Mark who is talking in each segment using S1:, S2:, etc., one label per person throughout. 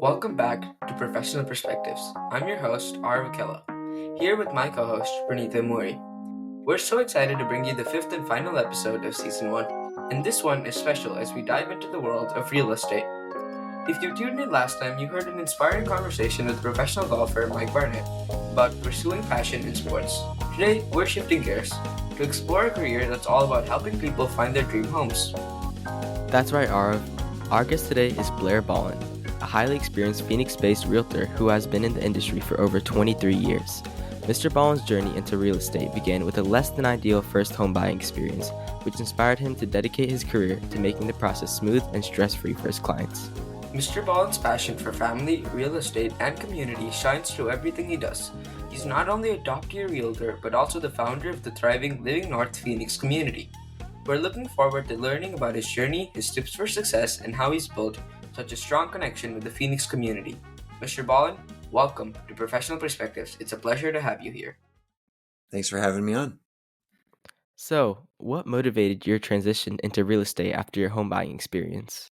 S1: Welcome back to Professional Perspectives. I'm your host, Ara Vakela, here with my co host, Pranita Muri. We're so excited to bring you the fifth and final episode of Season 1, and this one is special as we dive into the world of real estate. If you tuned in last time, you heard an inspiring conversation with professional golfer Mike Barnett about pursuing passion in sports. Today, we're shifting gears to explore a career that's all about helping people find their dream homes.
S2: That's right, Arav. Our guest today is Blair Ballin, a highly experienced Phoenix-based realtor who has been in the industry for over 23 years. Mr. Ballin's journey into real estate began with a less than ideal first home buying experience, which inspired him to dedicate his career to making the process smooth and stress-free for his clients.
S1: Mr. Ballin's passion for family, real estate, and community shines through everything he does. He's not only a top-tier realtor, but also the founder of the thriving Living North Phoenix community. We're looking forward to learning about his journey, his tips for success, and how he's built such a strong connection with the Phoenix community. Mr. Ballin, welcome to Professional Perspectives. It's a pleasure to have you here.
S3: Thanks for having me on.
S2: So, what motivated your transition into real estate after your home buying experience?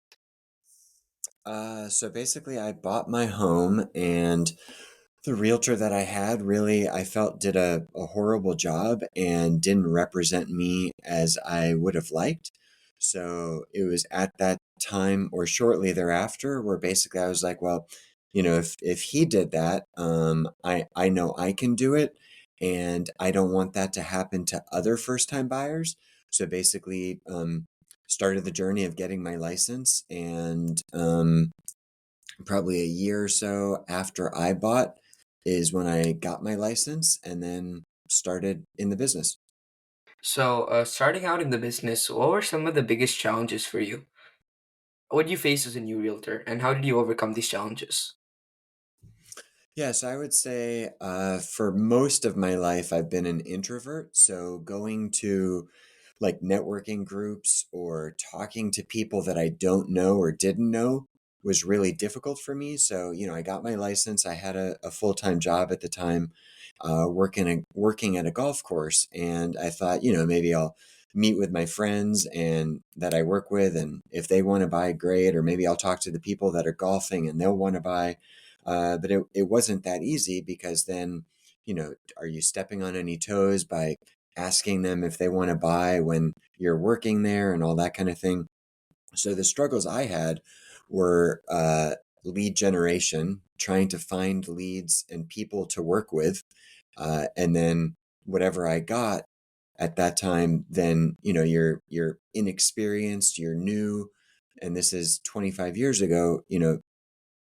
S3: So basically, I bought my home, and the realtor that I had really, I felt, did a horrible job and didn't represent me as I would have liked. So it was at that time or shortly thereafter where basically I was like, well, if he did that, I know I can do it, and I don't want that to happen to other first time buyers. So basically, started the journey of getting my license, and probably a year or so after I bought is when I got my license and then started in the business.
S1: So, starting out in the business, what were some of the biggest challenges for you? What did you face as a new realtor, and how did you overcome these challenges?
S3: Yes, I would say for most of my life, I've been an introvert. So going to like networking groups or talking to people that I don't know or didn't know was really difficult for me. So, I got my license. I had a full-time job at the time, working at a golf course. And I thought, maybe I'll meet with my friends and that I work with. And if they want to buy, great. Or maybe I'll talk to the people that are golfing and they'll want to buy. But it wasn't that easy because then, are you stepping on any toes by asking them if they want to buy when you're working there and all that kind of thing? So the struggles I had were lead generation, trying to find leads and people to work with. And then whatever I got at that time, then, you're inexperienced, you're new. And this is 25 years ago,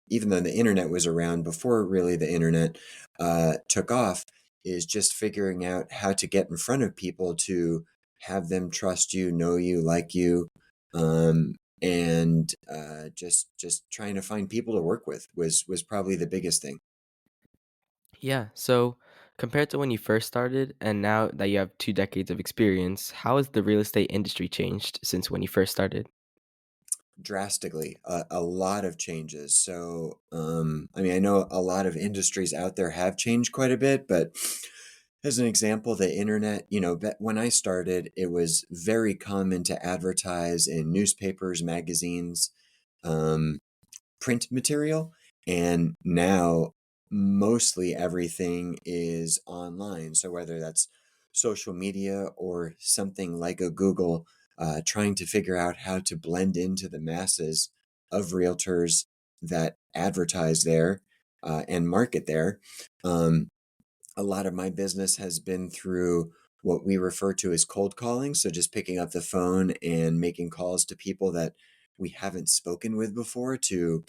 S3: even though the internet was around before really the internet took off, is just figuring out how to get in front of people to have them trust you, know you, like you, and just trying to find people to work with was probably the biggest thing.
S2: Yeah, so compared to when you first started and now that you have 2 decades of experience, how has the real estate industry changed since when you first started?
S3: Drastically, a lot of changes. So, I mean, I know a lot of industries out there have changed quite a bit, but as an example, the internet, when I started, it was very common to advertise in newspapers, magazines, um, print material. And now mostly everything is online. So whether that's social media or something like a Google, trying to figure out how to blend into the masses of realtors that advertise there and market there. Um, a lot of my business has been through what we refer to as cold calling. So just picking up the phone and making calls to people that we haven't spoken with before to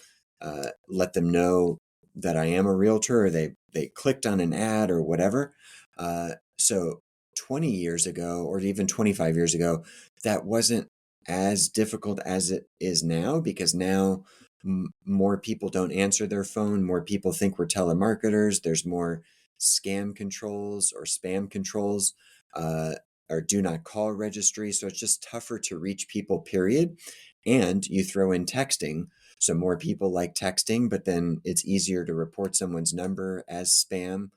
S3: let them know that I am a realtor, or they clicked on an ad or whatever. So 20 years ago, or even 25 years ago, that wasn't as difficult as it is now, because now more people don't answer their phone. More people think we're telemarketers. There's more scam controls or spam controls, uh, or do not call registry. So it's just tougher to reach people, period. And you throw in texting. So more people like texting, but then it's easier to report someone's number as spam.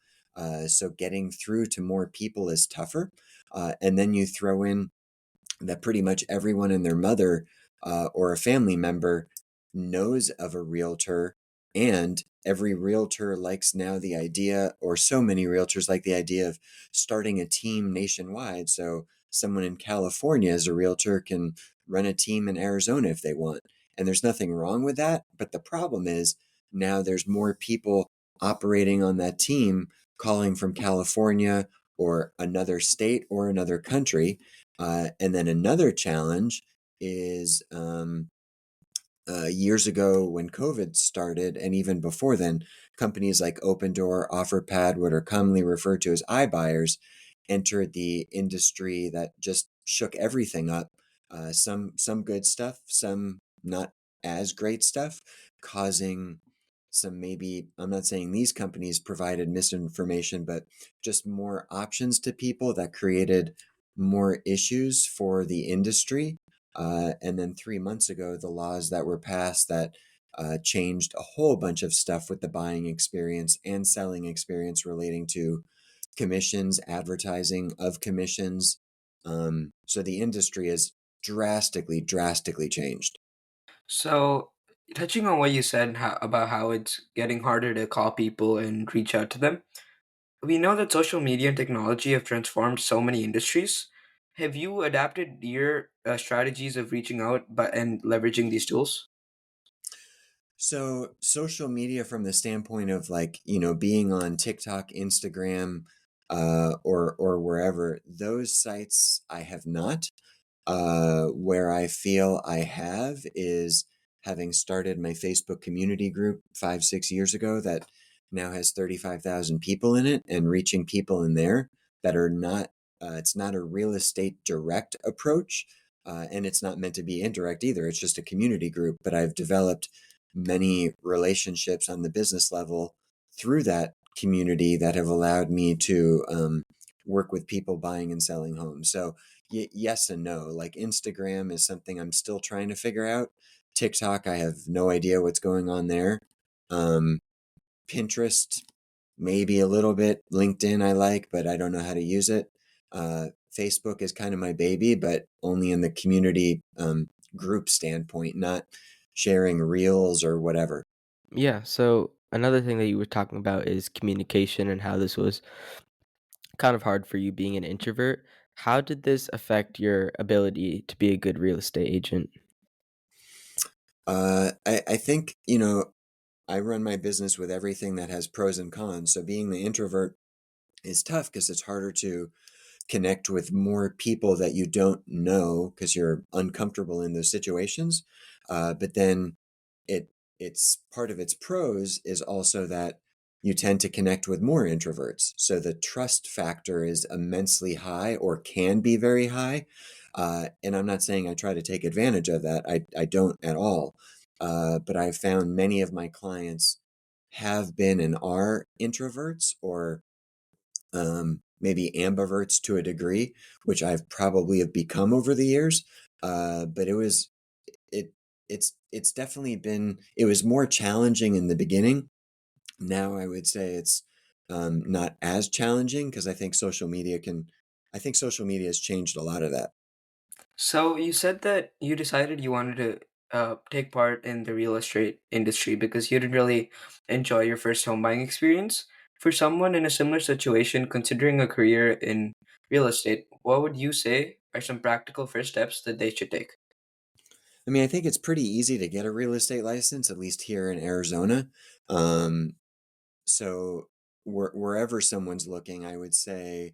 S3: So getting through to more people is tougher. And then you throw in that pretty much everyone and their mother or a family member knows of a realtor And every realtor likes now the idea, or so many realtors like the idea of starting a team nationwide. So someone in California as a realtor can run a team in Arizona if they want. And there's nothing wrong with that. But the problem is now there's more people operating on that team calling from California or another state or another country. And then another challenge is years ago when COVID started, and even before then, companies like Opendoor, OfferPad, what are commonly referred to as iBuyers, entered the industry that just shook everything up. Some good stuff, some not as great stuff, causing some, maybe, I'm not saying these companies provided misinformation, but just more options to people that created more issues for the industry. And then 3 months ago, the laws that were passed that changed a whole bunch of stuff with the buying experience and selling experience relating to commissions, advertising of commissions. So the industry has drastically changed.
S1: So, touching on what you said about how it's getting harder to call people and reach out to them, we know that social media and technology have transformed so many industries. Have you adapted your strategies of reaching out and leveraging these tools?
S3: So social media from the standpoint of, like, being on TikTok, Instagram, or wherever, those sites I have not. Where I feel I have is having started my Facebook community group 5, 6 years ago that now has 35,000 people in it, and reaching people in there that are not, it's not a real estate direct approach. And it's not meant to be indirect either. It's just a community group. But I've developed many relationships on the business level through that community that have allowed me to work with people buying and selling homes. So yes and no. Like, Instagram is something I'm still trying to figure out. TikTok, I have no idea what's going on there. Um, Pinterest, maybe a little bit. LinkedIn, I like, but I don't know how to use it. Facebook is kind of my baby, but only in the community group standpoint, not sharing reels or whatever.
S2: Yeah, so another thing that you were talking about is communication and how this was kind of hard for you being an introvert. How did this affect your ability to be a good real estate agent?
S3: I think, I run my business with everything that has pros and cons. So being the introvert is tough because it's harder to connect with more people that you don't know because you're uncomfortable in those situations. But then it it's part of its pros is also that you tend to connect with more introverts. So the trust factor is immensely high, or can be very high. And I'm not saying I try to take advantage of that. I don't at all. But I've found many of my clients have been and are introverts, or maybe ambiverts to a degree, which I've probably have become over the years. But it it's definitely been, it was more challenging in the beginning. Now I would say it's not as challenging because I think social media has changed a lot of that.
S1: So, you said that you decided you wanted to take part in the real estate industry because you didn't really enjoy your first home buying experience. For someone in a similar situation, considering a career in real estate, what would you say are some practical first steps that they should take?
S3: I mean, I think it's pretty easy to get a real estate license, at least here in Arizona. Um, so wherever someone's looking, I would say,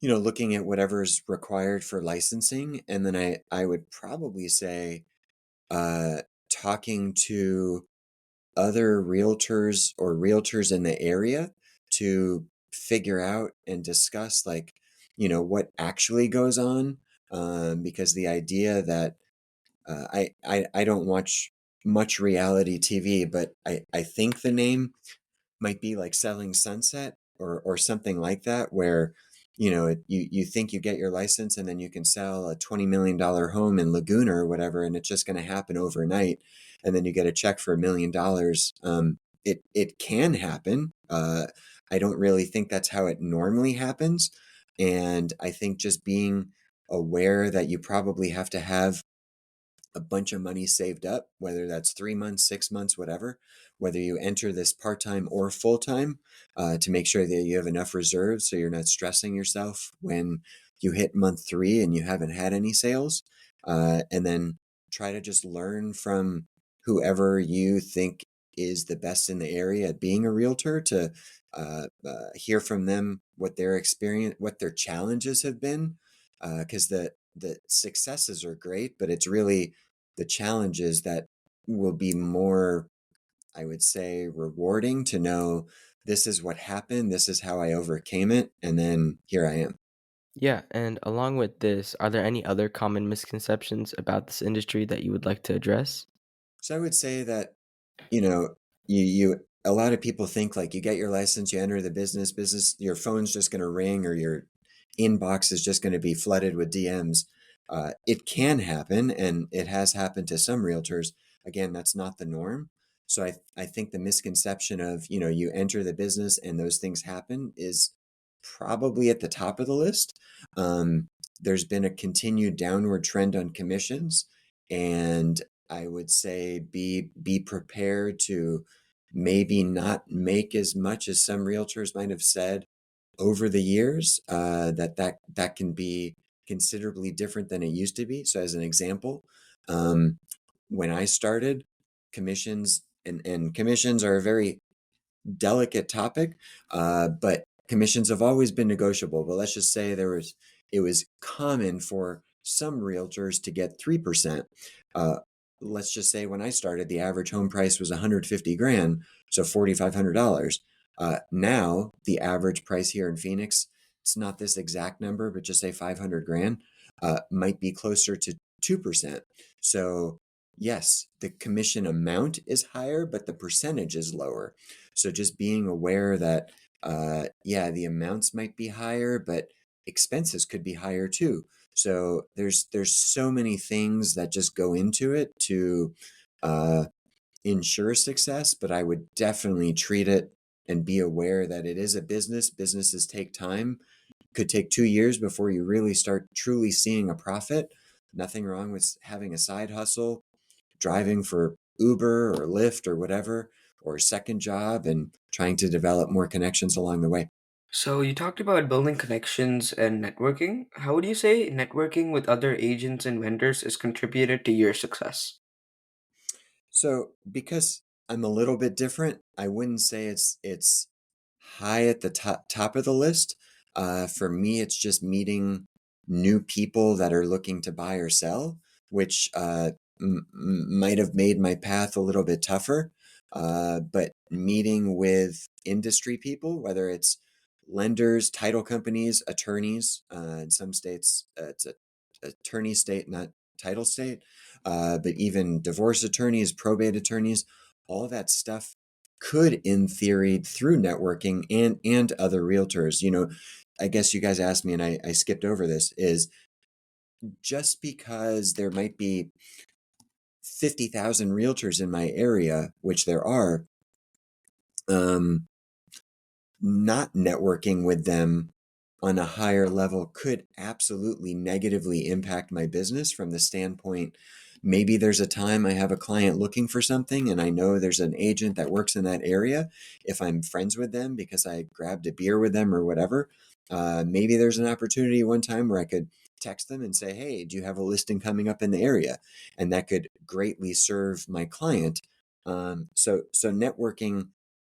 S3: looking at whatever's required for licensing. And then I would probably say, uh, talking to other realtors or realtors in the area to figure out and discuss, like, what actually goes on. Because the idea that I don't watch much reality TV, but I think the name might be like Selling Sunset, or something like that, where you think you get your license and then you can sell a $20 million home in Laguna or whatever, and it's just going to happen overnight, and then you get a check for $1 million. It can happen. I don't really think that's how it normally happens, and I think just being aware that you probably have to have a bunch of money saved up, whether that's 3 months, 6 months, whatever, whether you enter this part-time or full-time, to make sure that you have enough reserves so you're not stressing yourself when you hit month 3 and you haven't had any sales. And then try to just learn from whoever you think is the best in the area at being a realtor, to hear from them what their experience, what their challenges have been, because the successes are great, but it's really the challenges that will be more, I would say, rewarding to know this is what happened, this is how I overcame it, and then here I am.
S2: Yeah, and along with this, are there any other common misconceptions about this industry that you would like to address?
S3: So I would say that, you know, you a lot of people think like you get your license, you enter the business, your phone's just going to ring or your inbox is just going to be flooded with DMs. It can happen, and it has happened to some realtors. Again, that's not the norm. So I think the misconception of, you enter the business and those things happen is probably at the top of the list. Um, there's been a continued downward trend on commissions, and I would say be prepared to maybe not make as much as some realtors might have said over the years. That can be considerably different than it used to be. So, as an example, um, when I started, commissions and commissions are a very delicate topic, but commissions have always been negotiable. But let's just say it was common for some realtors to get 3%. Uh, let's just say when I started, the average home price was 150 grand, so $4,500. Now the average price here in Phoenix, it's not this exact number, but just say 500 grand, might be closer to 2%. So yes, the commission amount is higher, but the percentage is lower. So just being aware that, yeah, the amounts might be higher, but expenses could be higher too. So there's so many things that just go into it to uh, ensure success. But I would definitely treat it and be aware that it is a business. Businesses take time. Could take 2 years before you really start truly seeing a profit. Nothing wrong with having a side hustle, driving for Uber or Lyft or whatever, or a second job, and trying to develop more connections along the way.
S1: So you talked about building connections and networking. How would you say networking with other agents and vendors has contributed to your success?
S3: So because I'm a little bit different, I wouldn't say it's high at the top of the list. For me, it's just meeting new people that are looking to buy or sell, which might have made my path a little bit tougher. But meeting with industry people, whether it's lenders, title companies, attorneys, in some states, it's a attorney state, not title state, but even divorce attorneys, probate attorneys, all that stuff could, in theory, through networking and other realtors. I guess you guys asked me, and I skipped over this, is just because there might be 50,000 realtors in my area, which there are, um, not networking with them on a higher level could absolutely negatively impact my business, from the standpoint, maybe there's a time I have a client looking for something and I know there's an agent that works in that area. If I'm friends with them because I grabbed a beer with them or whatever, maybe there's an opportunity one time where I could text them and say, hey, do you have a listing coming up in the area? And that could greatly serve my client. So networking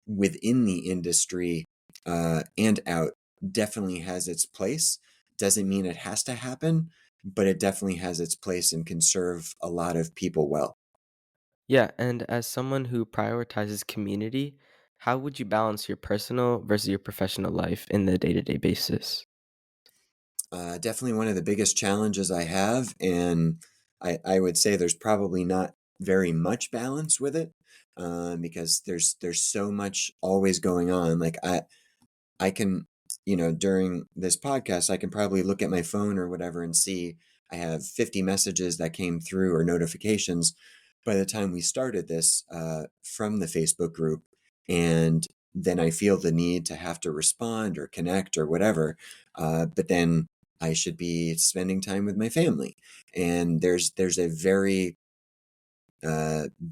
S3: within the industry, and out, definitely has its place. Doesn't mean it has to happen, but it definitely has its place and can serve a lot of people well.
S2: Yeah, and as someone who prioritizes community, how would you balance your personal versus your professional life in the day-to-day basis?
S3: Definitely one of the biggest challenges I have, and I would say there's probably not very much balance with it, because there's so much always going on. Like I can, during this podcast, I can probably look at my phone or whatever and see I have 50 messages that came through, or notifications, by the time we started this, from the Facebook group. And then I feel the need to have to respond or connect or whatever. But then I should be spending time with my family. And there's a very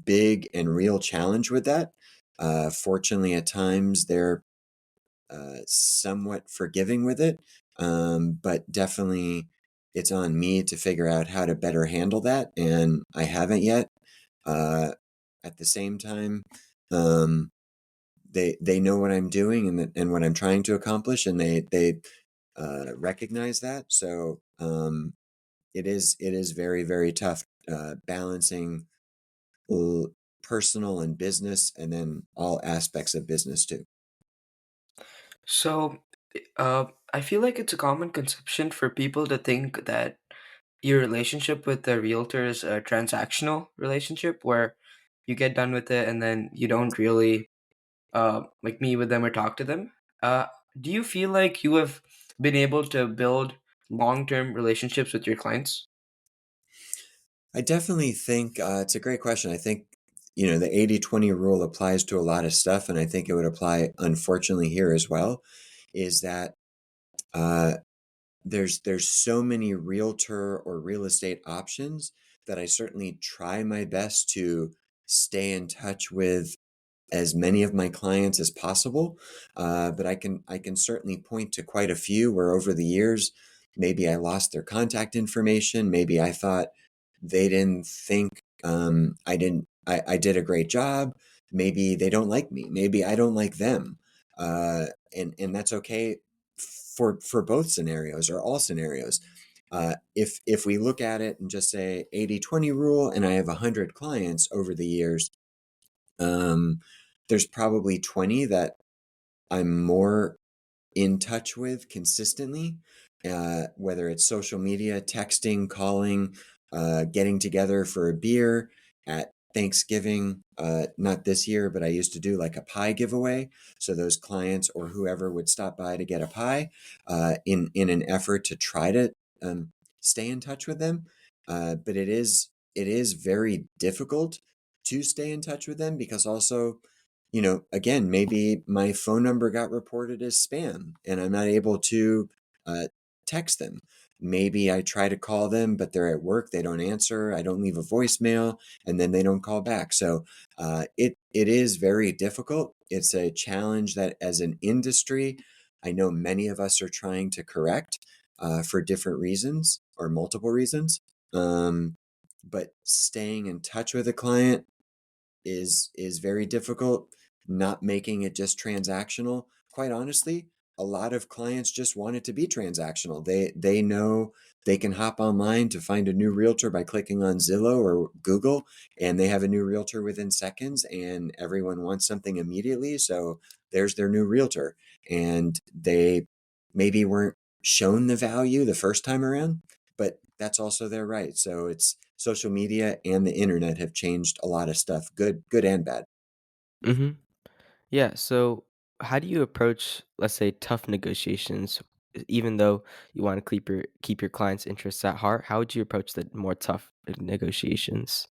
S3: big and real challenge with that. Fortunately, at times they're somewhat forgiving with it, but definitely it's on me to figure out how to better handle that, and I haven't yet. Uh, at the same time, um, they know what I'm doing and what I'm trying to accomplish, and they recognize that. So it is very very tough balancing l- personal and business, and then all aspects of business too.
S1: So, I feel like it's a common conception for people to think that your relationship with the realtor is a transactional relationship where you get done with it and then you don't really like meet with them or talk to them. Uh, do you feel like you have been able to build long-term relationships with your clients?
S3: I definitely think it's a great question. I think, the 80/20 rule applies to a lot of stuff, and I think it would apply, unfortunately, here as well. Is that uh, there's so many realtor or real estate options that I certainly try my best to stay in touch with as many of my clients as possible. But I can certainly point to quite a few where over the years, maybe I lost their contact information. Maybe I thought they didn't think I did a great job. Maybe they don't like me. Maybe I don't like them. And that's okay for both scenarios or all scenarios. If we look at it and just say 80/20 rule, and I have 100 clients over the years, um, there's probably 20 that I'm more in touch with consistently, whether it's social media, texting, calling, getting together for a beer at Thanksgiving. Not this year, but I used to do like a pie giveaway. So those clients or whoever would stop by to get a pie, in an effort to try to um, stay in touch with them. But it is very difficult to stay in touch with them because also, again, maybe my phone number got reported as spam and I'm not able to uh, text them. Maybe I try to call them, but they're at work, they don't answer, I don't leave a voicemail, and then they don't call back. So it is very difficult. It's a challenge that as an industry, I know many of us are trying to correct for different reasons or multiple reasons. Um, but staying in touch with a client is very difficult, not making it just transactional. Quite honestly, a lot of clients just want it to be transactional. They know they can hop online to find a new realtor by clicking on Zillow or Google, and they have a new realtor within seconds, and everyone wants something immediately. So there's their new realtor. And they maybe weren't shown the value the first time around, but that's also their right. So it's social media and the internet have changed a lot of stuff, good and bad.
S2: Mhm. Yeah, so how do you approach, let's say, tough negotiations? Even though you want to keep your clients' interests at heart, how would you approach the more tough negotiations?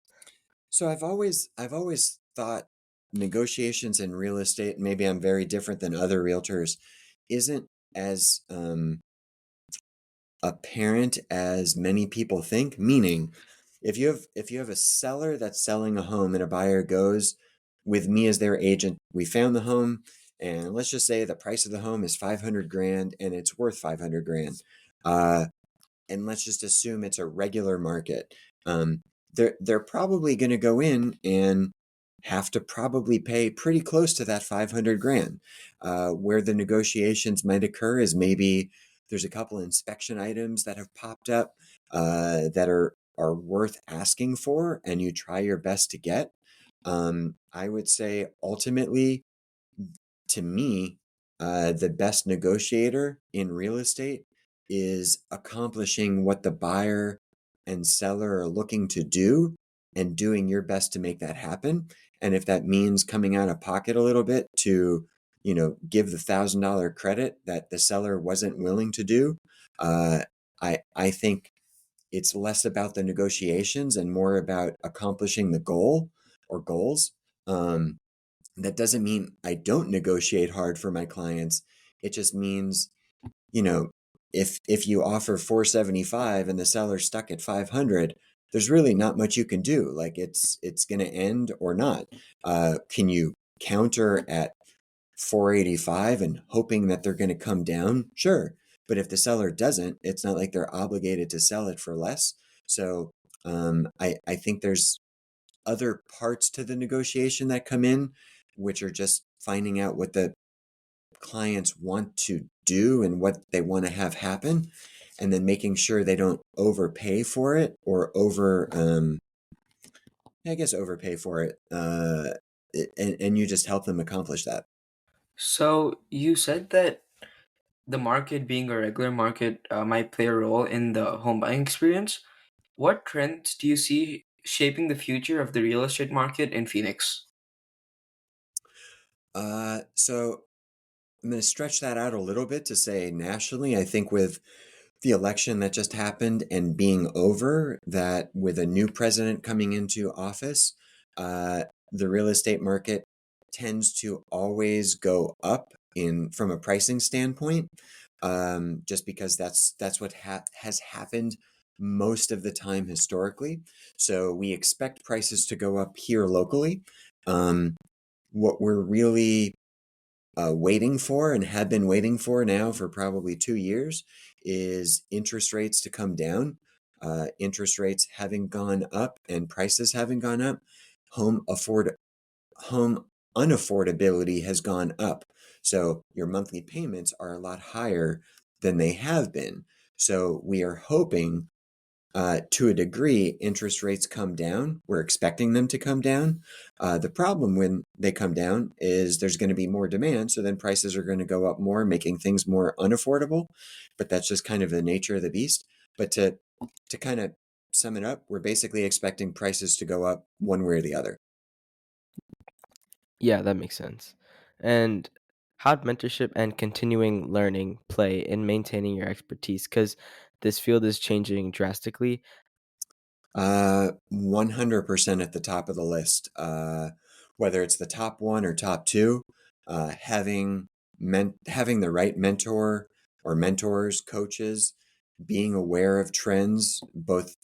S3: So I've always thought negotiations in real estate, maybe I'm very different than other realtors, isn't as apparent as many people think. Meaning, if you have a seller that's selling a home and a buyer goes with me as their agent, we found the home, and let's just say the price of the home is 500 grand and it's worth 500 grand. Uh, and let's just assume it's a regular market. Um, they're probably going to go in and have to probably pay pretty close to that 500 grand. Where the negotiations might occur is maybe there's a couple inspection items that have popped up that are worth asking for, and you try your best to get. I would say ultimately, to me, the best negotiator in real estate is accomplishing what the buyer and seller are looking to do and doing your best to make that happen. And if that means coming out of pocket a little bit to, give the $1,000 credit that the seller wasn't willing to do, uh, I think it's less about the negotiations and more about accomplishing the goal or goals. Um, that doesn't mean I don't negotiate hard for my clients. It just means, you know, if you offer 475 and the seller's stuck at 500, there's really not much you can do. Like it's going to end or not. Can you counter at 485 and hoping that they're going to come down? Sure. But if the seller doesn't, it's not like they're obligated to sell it for less. So I think there's other parts to the negotiation that come in, which are just finding out what the clients want to do and what they want to have happen, and then making sure they don't overpay for it or overpay for it. And you just help them accomplish that.
S1: So you said that the market being a regular market might play a role in the home buying experience. What trends do you see shaping the future of the real estate market in Phoenix?
S3: So I'm going to stretch that out a little bit to say nationally. I think with the election that just happened and being over, that with a new president coming into office, uh, the real estate market tends to always go up in from a pricing standpoint, just because that's what has happened most of the time historically. So we expect prices to go up here locally. Um, what we're really waiting for and have been waiting for now for probably 2 years is interest rates to come down. Interest rates having gone up and prices having gone up, home afford home unaffordability has gone up. So your monthly payments are a lot higher than they have been. So we are hoping, to a degree, interest rates come down. We're expecting them to come down. The problem when they come down is there's going to be more demand, so then prices are going to go up more, making things more unaffordable. But that's just kind of the nature of the beast. But to kind of sum it up, we're basically expecting prices to go up one way or the other.
S2: Yeah, that makes sense. And how'd mentorship and continuing learning play in maintaining your expertise? Because this field is changing drastically.
S3: 100% at the top of the list. Whether it's the top one or top two, having the right mentor or mentors, coaches, being aware of trends both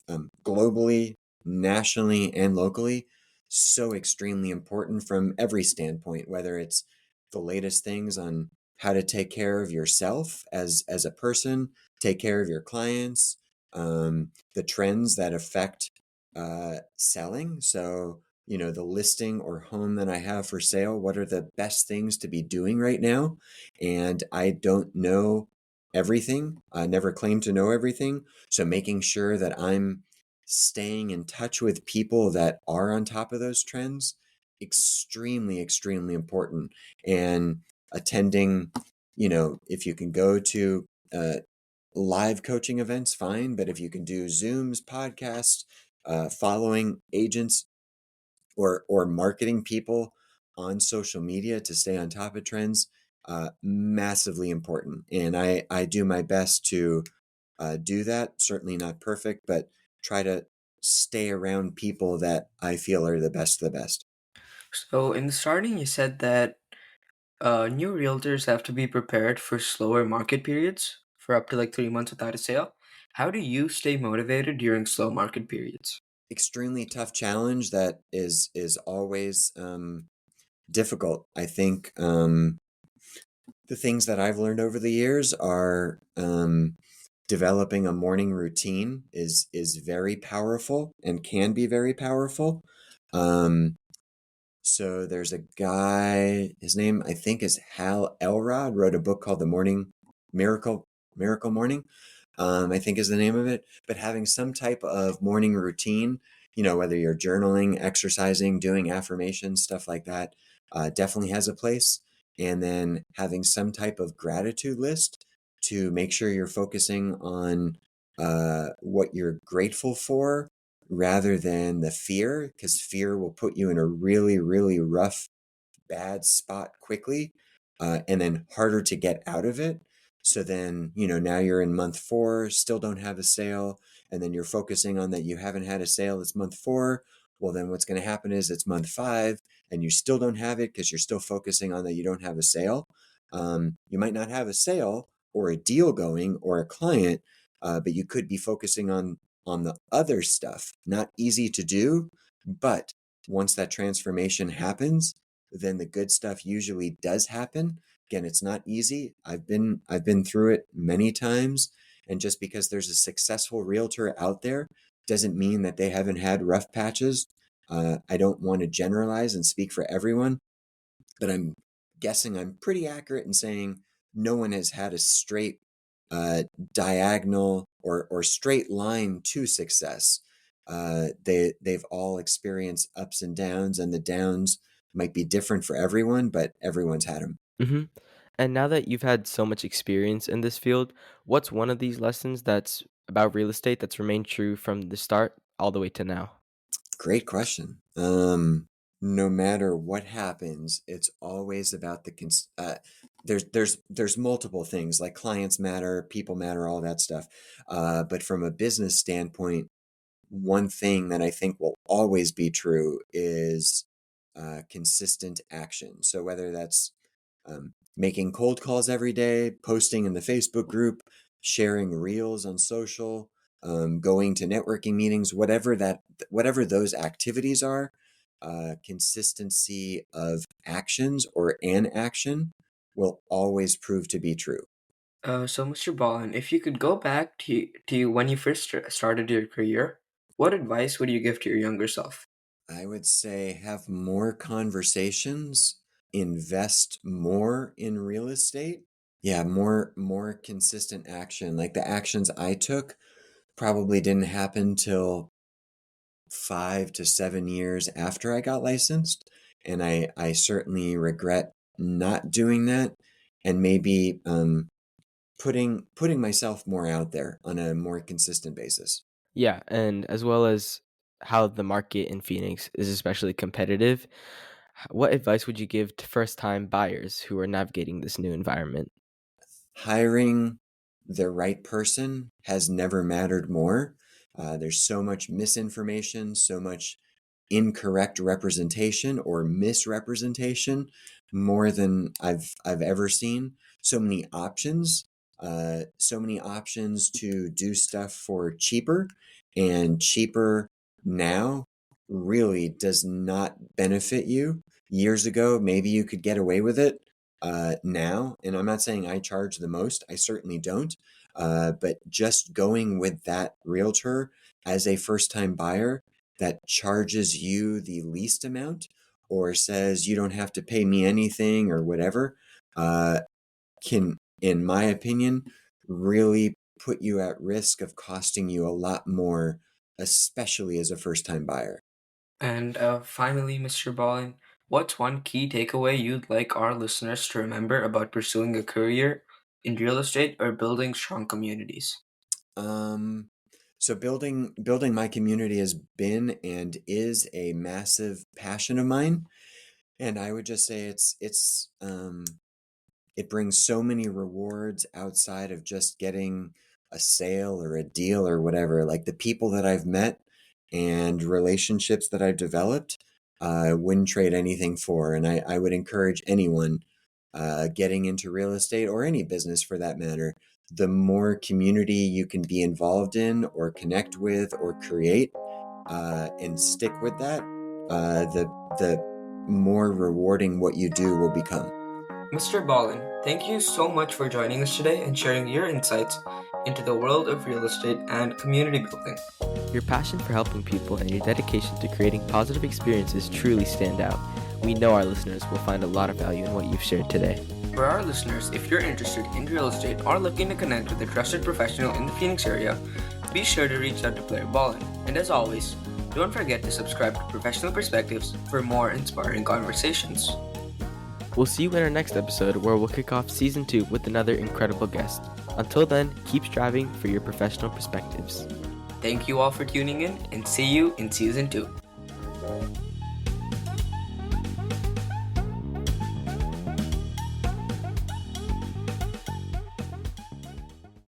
S3: globally, nationally, and locally, so extremely important from every standpoint. Whether it's the latest things on how to take care of yourself as a person, take care of your clients, the trends that affect selling. So, the listing or home that I have for sale, what are the best things to be doing right now? And I don't know everything. I never claim to know everything. So, making sure that I'm staying in touch with people that are on top of those trends, extremely, extremely important. And attending, if you can go to uh, live coaching events, fine. But if you can do Zooms, podcasts, following agents or marketing people on social media to stay on top of trends, massively important. And I do my best to do that. Certainly not perfect, but try to stay around people that I feel are the best of the best.
S1: So in the starting, you said that new realtors have to be prepared for slower market periods for up to like 3 months without a sale. How do you stay motivated during slow market periods?
S3: Extremely tough challenge that is always difficult. I think the things that I've learned over the years are, developing a morning routine is very powerful and can be very powerful. Um, so there's a guy, his name I think is Hal Elrod, wrote a book called The Morning Miracle Miracle Morning, I think is the name of it. But having some type of morning routine, whether you're journaling, exercising, doing affirmations, stuff like that, definitely has a place. And then having some type of gratitude list to make sure you're focusing on what you're grateful for rather than the fear, because fear will put you in a really, really rough bad spot quickly, and then harder to get out of it. So then, now you're in month four, still don't have a sale, and then you're focusing on that you haven't had a sale. It's month four. Well, then what's going to happen is it's month five, and you still don't have it because you're still focusing on that you don't have a sale. You might not have a sale or a deal going or a client, but you could be focusing on the other stuff. Not easy to do, but once that transformation happens, then the good stuff usually does happen. Again, it's not easy. I've been through it many times, and just because there's a successful realtor out there doesn't mean that they haven't had rough patches. I don't want to generalize and speak for everyone, but I'm guessing I'm pretty accurate in saying no one has had a straight diagonal or straight line to success. They've all experienced ups and downs, and the downs might be different for everyone, but everyone's had them.
S2: Mm-hmm. And now that you've had so much experience in this field, what's one of these lessons that's about real estate that's remained true from the start all the way to now?
S3: Great question. No matter what happens, it's always about there's multiple things like clients matter, people matter, all that stuff. But from a business standpoint, one thing that I think will always be true is consistent action. So whether that's making cold calls every day, posting in the Facebook group, sharing reels on social, going to networking meetings, whatever those activities are, consistency of actions or an action will always prove to be true.
S1: So, Mr. Ballin, if you could go back to when you first started your career, what advice would you give to your younger self?
S3: I would say have more conversations, invest more in real estate. Yeah, more consistent action. Like the actions I took probably didn't happen till 5 to 7 years after I got licensed. And I certainly regret not doing that, and maybe putting myself more out there on a more consistent basis.
S2: Yeah, and as well as how the market in Phoenix is especially competitive, what advice would you give to first-time buyers who are navigating this new environment?
S3: Hiring the right person has never mattered more. There's so much misinformation, so much incorrect representation or misrepresentation, more than I've ever seen. So many options to do stuff for cheaper, and cheaper now really does not benefit you. Years ago, maybe you could get away with it. Now, and I'm not saying I charge the most, I certainly don't. But just going with that realtor as a first time buyer that charges you the least amount or says you don't have to pay me anything or whatever, uh, can, in my opinion, really put you at risk of costing you a lot more, especially as a first time buyer.
S1: And finally, Mr. Ballin, what's one key takeaway you'd like our listeners to remember about pursuing a career in real estate or building strong communities?
S3: Um, so building my community has been and is a massive passion of mine, and I would just say it brings so many rewards outside of just getting a sale or a deal or whatever. Like the people that I've met and relationships that I've developed, I wouldn't trade anything for. And I would encourage anyone getting into real estate or any business for that matter. The more community you can be involved in or connect with or create, and stick with that, the more rewarding what you do will become.
S1: Mr. Ballin, thank you so much for joining us today and sharing your insights into the world of real estate and community building.
S2: Your passion for helping people and your dedication to creating positive experiences truly stand out. We know our listeners will find a lot of value in what you've shared today.
S1: For our listeners, if you're interested in real estate or looking to connect with a trusted professional in the Phoenix area, be sure to reach out to Blair Ballin. And as always, don't forget to subscribe to Professional Perspectives for more inspiring conversations.
S2: We'll see you in our next episode where we'll kick off season 2 with another incredible guest. Until then, keep striving for your professional perspectives.
S1: Thank you all for tuning in and see you in season 2.